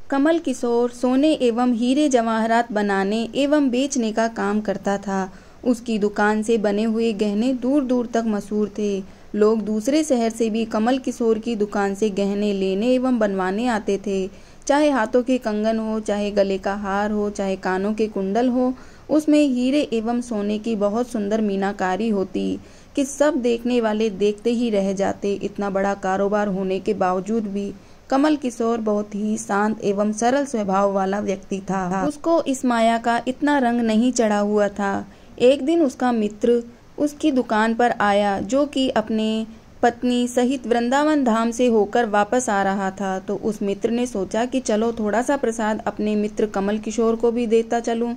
कमल किशोर सोने एवं हीरे जवाहरात बनाने एवं बेचने का काम करता था। उसकी दुकान से बने हुए गहने दूर दूर तक मशहूर थे। लोग दूसरे शहर से भी कमल किशोर की दुकान से गहने लेने एवं बनवाने आते थे। चाहे हाथों के कंगन हो, चाहे गले का हार हो, चाहे कानों के कुंडल हो, उसमें हीरे एवं सोने की बहुत सुंदर मीनाकारी होती कि सब देखने वाले देखते ही रह जाते। इतना बड़ा कारोबार होने के बावजूद भी कमल किशोर बहुत ही शांत एवं सरल स्वभाव वाला व्यक्ति था। उसको इस माया का इतना रंग नहीं चढ़ा हुआ था। एक दिन उसका मित्र उसकी दुकान पर आया, जो कि अपने पत्नी सहित वृंदावन धाम से होकर वापस आ रहा था। तो उस मित्र ने सोचा कि चलो थोड़ा सा प्रसाद अपने मित्र कमल किशोर को भी देता चलूं।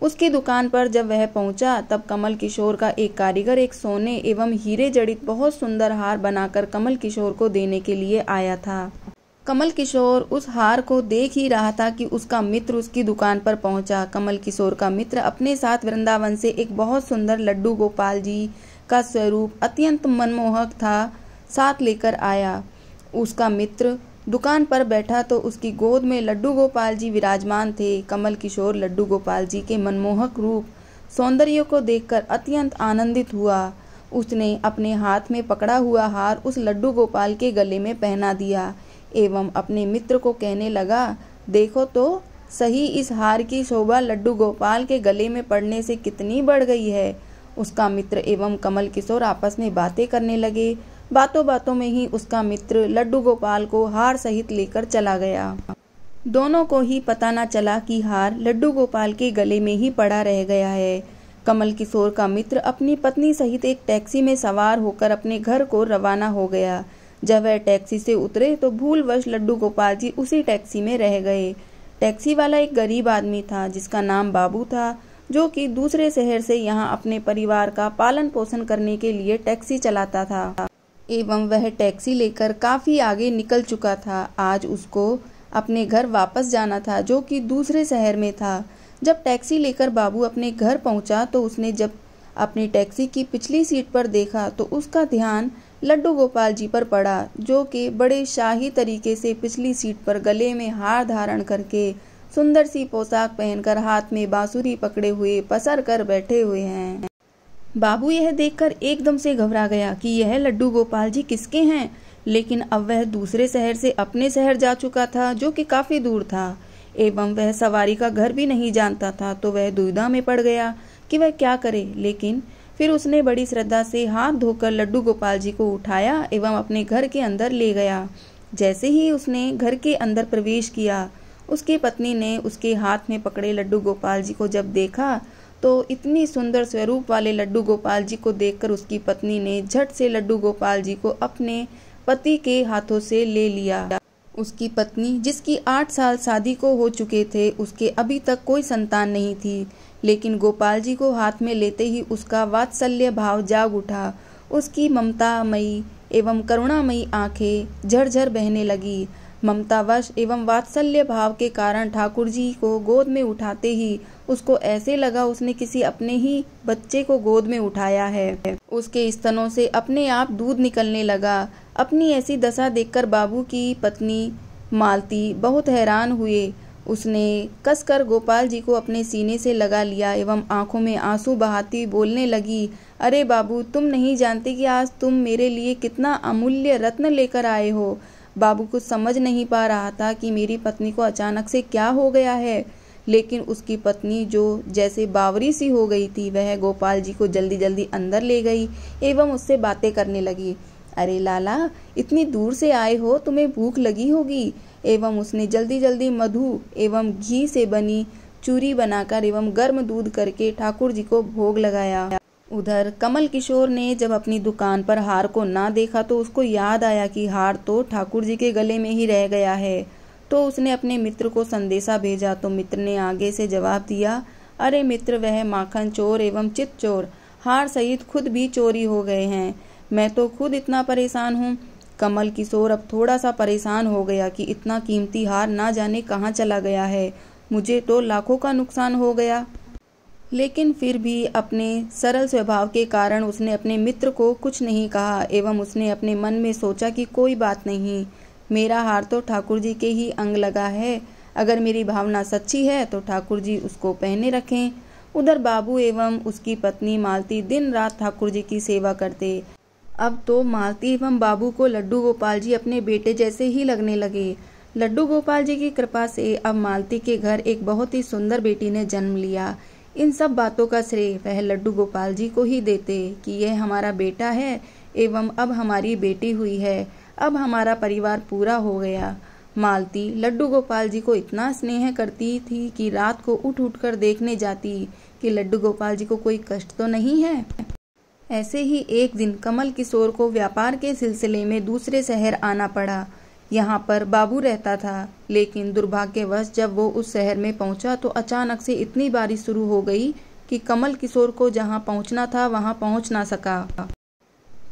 उसकी दुकान पर जब वह पहुंचा, तब कमल किशोर का एक कारीगर एक सोने एवं हीरे जड़ित बहुत सुंदर हार बनाकर कमल किशोर को देने के लिए आया था। कमल किशोर उस हार को देख ही रहा था कि उसका मित्र उसकी दुकान पर पहुंचा। कमल किशोर का मित्र अपने साथ वृंदावन से एक बहुत सुंदर लड्डू गोपाल जी का स्वरूप अत्यंत मनमोहक था, साथ लेकर आया। उसका मित्र दुकान पर बैठा तो उसकी गोद में लड्डू गोपाल जी विराजमान थे। कमल किशोर लड्डू गोपाल जी के मनमोहक रूप सौंदर्य को देखकर अत्यंत आनंदित हुआ। उसने अपने हाथ में पकड़ा हुआ हार उस लड्डू गोपाल के गले में पहना दिया एवं अपने मित्र को कहने लगा, देखो तो सही इस हार की शोभा लड्डू गोपाल के गले में पड़ने से कितनी बढ़ गई है। उसका मित्र एवं कमल किशोर आपस में बातें करने लगे। बातों बातों में ही उसका मित्र लड्डू गोपाल को हार सहित लेकर चला गया। दोनों को ही पता न चला कि हार लड्डू गोपाल के गले में ही पड़ा रह गया है। कमल किशोर का मित्र अपनी पत्नी सहित एक टैक्सी में सवार होकर अपने घर को रवाना हो गया। जब वह टैक्सी से उतरे तो भूलवश लड्डू गोपाल जी उसी टैक्सी में रह गए। टैक्सी वाला एक गरीब आदमी था जिसका नाम बाबू था, जो कि दूसरे शहर से यहाँ अपने परिवार का पालन पोषण करने के लिए टैक्सी चलाता था एवं वह टैक्सी लेकर काफी आगे निकल चुका था। आज उसको अपने घर वापस जाना था, जो कि दूसरे शहर में था। जब टैक्सी लेकर बाबू अपने घर पहुंचा तो उसने जब अपनी टैक्सी की पिछली सीट पर देखा तो उसका ध्यान लड्डू गोपाल जी पर पड़ा, जो कि बड़े शाही तरीके से पिछली सीट पर गले में हार धारण करके सुंदर सी पोशाक पहनकर हाथ में बांसुरी पकड़े हुए पसर कर बैठे हुए हैं। बाबू यह देखकर एकदम से घबरा गया कि यह लड्डू गोपाल जी किसके हैं, लेकिन अब वह दूसरे शहर से अपने शहर जा चुका था, जो कि काफी दूर था एवं वह सवारी का घर भी नहीं जानता था। तो वह दुविधा में पड़ गया कि वह क्या करे। लेकिन फिर उसने बड़ी श्रद्धा से हाथ धोकर लड्डू गोपाल जी को उठाया एवं अपने घर के अंदर ले गया। जैसे ही उसने घर के अंदर प्रवेश किया, उसकी पत्नी ने उसके हाथ में पकड़े लड्डू गोपाल जी को जब देखा तो इतनी सुंदर स्वरूप वाले लड्डू गोपाल जी को देखकर उसकी पत्नी ने झट से लड्डू गोपाल जी को अपने पति के हाथों से ले लिया। उसकी पत्नी, जिसकी 8 साल शादी को हो चुके थे, उसके अभी तक कोई संतान नहीं थी, लेकिन गोपाल जी को हाथ में लेते ही उसका वात्सल्य भाव जाग उठा। उसकी ममतामयी एवं करुणामयी आंखें झरझर बहने लगी। ममतावश एवं वात्सल्य भाव के कारण ठाकुर जी को गोद में उठाते ही उसको ऐसे लगा उसने किसी अपने ही बच्चे को गोद में उठाया है। उसके स्तनों से अपने आप दूध निकलने लगा। अपनी ऐसी दशा देखकर बाबू की पत्नी मालती बहुत हैरान हुए। उसने कसकर गोपाल जी को अपने सीने से लगा लिया एवं आंखों में आंसू बहाती बोलने लगी, अरे बाबू, तुम नहीं जानते कि आज तुम मेरे लिए कितना अमूल्य रत्न लेकर आए हो। बाबू कुछ समझ नहीं पा रहा था कि मेरी पत्नी को अचानक से क्या हो गया है, लेकिन उसकी पत्नी, जो जैसे बावरी सी हो गई थी, वह गोपाल जी को जल्दी जल्दी अंदर ले गई एवं उससे बातें करने लगी। अरे लाला, इतनी दूर से आए हो, तुम्हें भूख लगी होगी। एवं उसने जल्दी जल्दी मधु एवं घी से बनी चूरी बनाकर एवं गर्म दूध करके ठाकुर जी को भोग लगाया। उधर कमल किशोर ने जब अपनी दुकान पर हार को ना देखा तो उसको याद आया कि हार तो ठाकुर जी के गले में ही रह गया है। तो उसने अपने मित्र को संदेशा भेजा। तो मित्र ने आगे से जवाब दिया, अरे मित्र, वह माखन चोर एवं चित चोर हार सहित खुद भी चोरी हो गए हैं। मैं तो खुद इतना परेशान हूँ। कमल किशोर अब थोड़ा सा परेशान हो गया कि इतना कीमती हार ना जाने कहाँ चला गया है। मुझे तो लाखों का नुकसान हो गया। लेकिन फिर भी अपने सरल स्वभाव के कारण उसने अपने मित्र को कुछ नहीं कहा एवं उसने अपने मन में सोचा कि कोई बात नहीं, मेरा हार तो ठाकुर जी के ही अंग लगा है, अगर मेरी भावना सच्ची है तो ठाकुर जी उसको पहने रखें। उधर बाबू एवं उसकी पत्नी मालती दिन रात ठाकुर जी की सेवा करते। अब तो मालती एवं बाबू को लड्डू गोपाल जी अपने बेटे जैसे ही लगने लगे। लड्डू गोपाल जी की कृपा से अब मालती के घर एक बहुत ही सुंदर बेटी ने जन्म लिया। इन सब बातों का श्रेय वह लड्डू गोपाल जी को ही देते कि यह हमारा बेटा है एवं अब हमारी बेटी हुई है, अब हमारा परिवार पूरा हो गया। मालती लड्डू गोपाल जी को इतना स्नेह करती थी कि रात को उठ उठ कर देखने जाती कि लड्डू गोपाल जी को कोई कष्ट तो नहीं है। ऐसे ही एक दिन कमल किशोर को व्यापार के सिलसिले में दूसरे शहर आना पड़ा। यहाँ पर बाबू रहता था, लेकिन दुर्भाग्यवश जब वो उस शहर में पहुंचा तो अचानक से इतनी बारिश शुरू हो गई कि कमल किशोर को जहाँ पहुंचना था वहाँ पहुंच ना सका।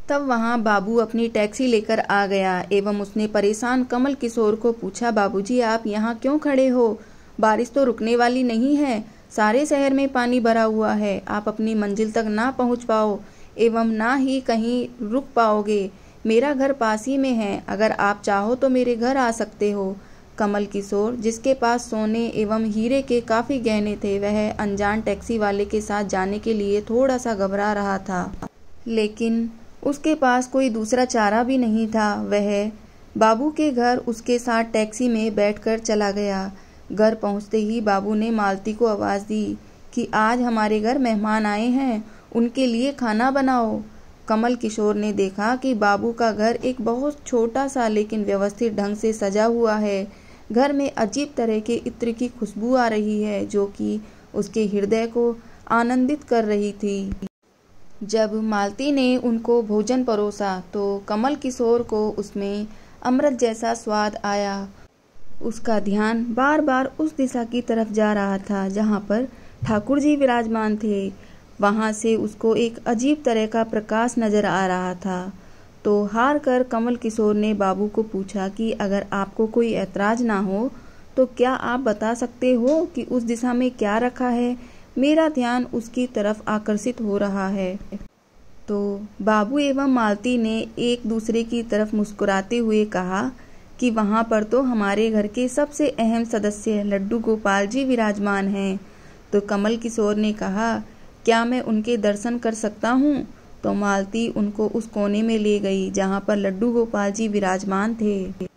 तब वहाँ बाबू अपनी टैक्सी लेकर आ गया एवं उसने परेशान कमल किशोर को पूछा, बाबूजी आप यहाँ क्यों खड़े हो? बारिश तो रुकने वाली नहीं है, सारे शहर में पानी भरा हुआ है, आप अपनी मंजिल तक ना पहुँच पाओ एवं ना ही कहीं रुक पाओगे। मेरा घर पास ही में है, अगर आप चाहो तो मेरे घर आ सकते हो। कमल किशोर, जिसके पास सोने एवं हीरे के काफी गहने थे, वह अनजान टैक्सी वाले के साथ जाने के लिए थोड़ा सा घबरा रहा था, लेकिन उसके पास कोई दूसरा चारा भी नहीं था। वह बाबू के घर उसके साथ टैक्सी में बैठकर चला गया। घर पहुंचते ही बाबू ने मालती को आवाज दी कि आज हमारे घर मेहमान आए हैं, उनके लिए खाना बनाओ। कमल किशोर ने देखा कि बाबू का घर एक बहुत छोटा सा लेकिन व्यवस्थित ढंग से सजा हुआ है। घर में अजीब तरह के इत्र की खुशबू आ रही है जो कि उसके हृदय को आनंदित कर रही थी। जब मालती ने उनको भोजन परोसा तो कमल किशोर को उसमें अमृत जैसा स्वाद आया। उसका ध्यान बार बार उस दिशा की तरफ जा रहा था जहाँ पर ठाकुर जी विराजमान थे। वहाँ से उसको एक अजीब तरह का प्रकाश नजर आ रहा था। तो हार कर कमल किशोर ने बाबू को पूछा कि अगर आपको कोई ऐतराज ना हो तो क्या आप बता सकते हो कि उस दिशा में क्या रखा है? मेरा ध्यान उसकी तरफ आकर्षित हो रहा है। तो बाबू एवं मालती ने एक दूसरे की तरफ मुस्कुराते हुए कहा कि वहाँ पर तो हमारे घर के सबसे अहम सदस्य लड्डू गोपाल जी विराजमान हैं। तो कमल किशोर ने कहा, क्या मैं उनके दर्शन कर सकता हूँ? तो मालती उनको उस कोने में ले गई जहाँ पर लड्डू गोपाल जी विराजमान थे।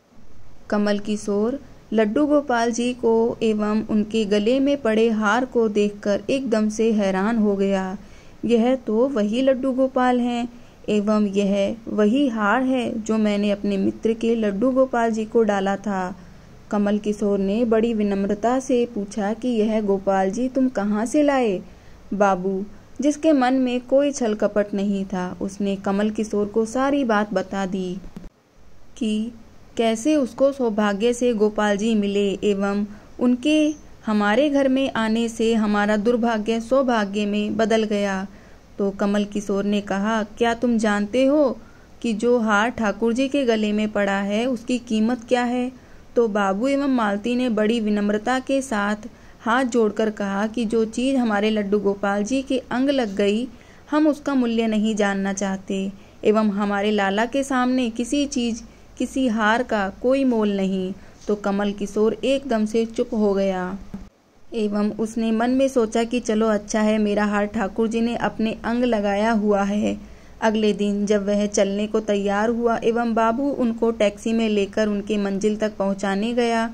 कमल किशोर लड्डू गोपाल जी को एवं उनके गले में पड़े हार को देखकर एकदम से हैरान हो गया। यह तो वही लड्डू गोपाल हैं एवं यह वही हार है जो मैंने अपने मित्र के लड्डू गोपाल जी को डाला था। कमल किशोर ने बड़ी विनम्रता से पूछा कि यह गोपाल जी तुम कहाँ से लाए? बाबू, जिसके मन में कोई छल कपट नहीं था, उसने कमल किशोर को सारी बात बता दी कि कैसे उसको सौभाग्य से गोपाल जी मिले एवं उनके हमारे घर में आने से हमारा दुर्भाग्य सौभाग्य में बदल गया। तो कमल किशोर ने कहा, क्या तुम जानते हो कि जो हार ठाकुर जी के गले में पड़ा है उसकी कीमत क्या है? तो बाबू एवं मालती ने बड़ी विनम्रता के साथ हाथ जोड़कर कहा कि जो चीज हमारे लड्डू गोपाल जी के अंग लग गई, हम उसका मूल्य नहीं जानना चाहते एवं हमारे लाला के सामने किसी हार का कोई मोल नहीं। तो कमल किशोर एकदम से चुप हो गया एवं उसने मन में सोचा कि चलो अच्छा है, मेरा हार ठाकुर जी ने अपने अंग लगाया हुआ है। अगले दिन जब वह चलने को तैयार हुआ एवं बाबू उनको टैक्सी में लेकर उनके मंजिल तक पहुंचाने गया,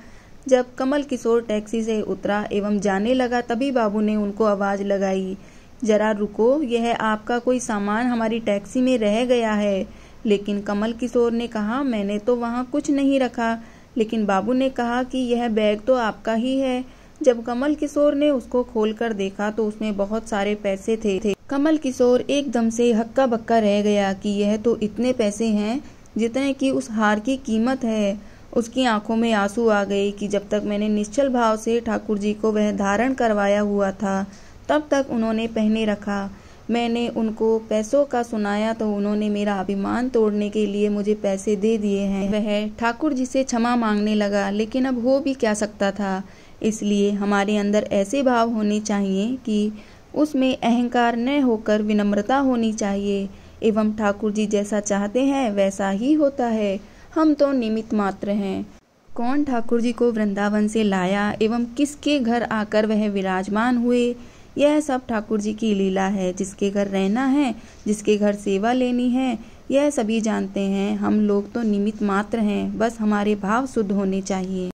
जब कमल किशोर टैक्सी से उतरा एवं जाने लगा तभी बाबू ने उनको आवाज लगाई, जरा रुको, यह आपका कोई सामान हमारी टैक्सी में रह गया है। लेकिन कमल किशोर ने कहा, मैंने तो वहाँ कुछ नहीं रखा। लेकिन बाबू ने कहा कि यह बैग तो आपका ही है। जब कमल किशोर ने उसको खोलकर देखा तो उसमें बहुत सारे पैसे थे। कमल किशोर एकदम से हक्का बक्का रह गया कि यह तो इतने पैसे हैं जितने की उस हार की कीमत है। उसकी आंखों में आंसू आ गए कि जब तक मैंने निश्चल भाव से ठाकुर जी को वह धारण करवाया हुआ था तब तक उन्होंने पहने रखा। मैंने उनको पैसों का सुनाया तो उन्होंने मेरा अभिमान तोड़ने के लिए मुझे पैसे दे दिए हैं। वह ठाकुर जी से क्षमा मांगने लगा, लेकिन अब हो भी क्या सकता था। इसलिए हमारे अंदर ऐसे भाव होने चाहिए कि उसमें अहंकार न होकर विनम्रता होनी चाहिए एवं ठाकुर जी जैसा चाहते हैं वैसा ही होता है। हम तो निमित्त मात्र हैं। कौन ठाकुर जी को वृंदावन से लाया एवं किसके घर आकर वह विराजमान हुए, यह सब ठाकुर जी की लीला है। जिसके घर रहना है, जिसके घर सेवा लेनी है, यह सभी जानते हैं। हम लोग तो निमित्त मात्र हैं, बस हमारे भाव शुद्ध होने चाहिए।